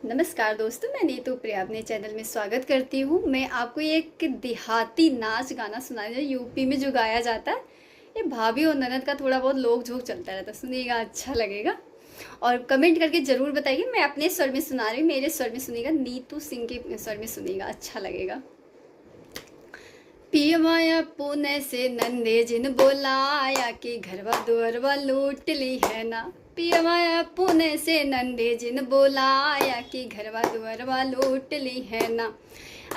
नमस्कार दोस्तों, मैं नीतू प्रिया अपने चैनल में स्वागत करती हूँ। मैं आपको एक देहाती नाच गाना सुना रही हूँ, यूपी में जो गाया जाता है। ये भाभी और ननद का थोड़ा बहुत लोक झोंक चलता रहता है, सुनिएगा अच्छा लगेगा। और कमेंट करके ज़रूर बताइए। मैं अपने स्वर में सुना रही हूँ, मेरे स्वर में सुनिएगा, नीतू सिंह के स्वर में सुनिएगा, अच्छा लगेगा। पियवाया पुणे से नंदे जिन बोलाया कि घरवा दुअरवा लूट ली है ना। पियवाया पुणे से नंदे जिन बोलाया कि घरवा दुअरवा लूट ली है ना।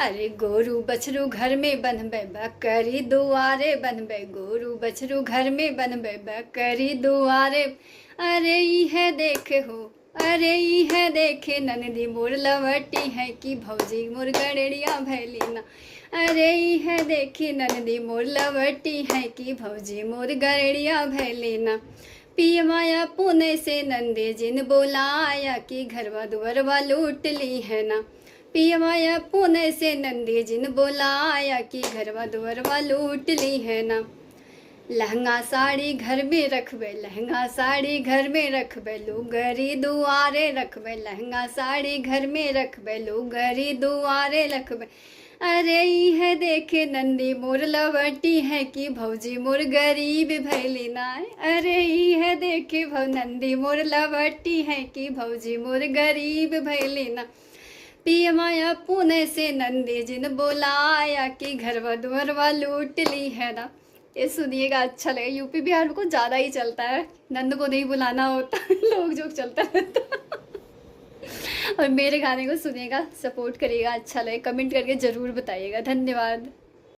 अरे गोरू बछरू घर में बनबे बकरी दुआरे बनबे, गोरू बछरू घर में बनबे बकरी दुआरे। अरे है देखे हो, अरे है देखे ननदी मोर लवटी है कि भौजी मोर गड़ेड़िया भैली ना। अरे है देखी ननदी मोर लवटी है कि भौजी मोर गड़ेड़िया भैली ना। पियवाया पुणे से नंदे जिन बोलाया कि घरवा दुअरवा लूट ली है ना। पियवाया पुणे से नंदे जिन बोलाया कि घरवा दुअरवा लूट ली है ना। लहंगा साड़ी घर में रखबे, लहंगा साड़ी घर में रखबे, लुगरी दुआरे रखबे, लहंगा साड़ी घर में रखबे, लुगरी दुआरे रखबे। अरे है देखे नंदी मोर लवटी है कि भौजी मोर गरीब भैली ना। अरे है देखे नंदी मोर लवटी है कि भौजी मोर गरीब भैली ना। पियवाया पुणे से नंदी जिन बोलाया कि घरवा दुअरवा लूट ली है ना। ये सुनिएगा, अच्छा लगे। यूपी बिहार में कुछ ज़्यादा ही चलता है, नंद को नहीं बुलाना होता लोग जोक चलता रहता। और मेरे गाने को सुनिएगा, सपोर्ट करिएगा, अच्छा लगे, कमेंट करके ज़रूर बताइएगा। धन्यवाद।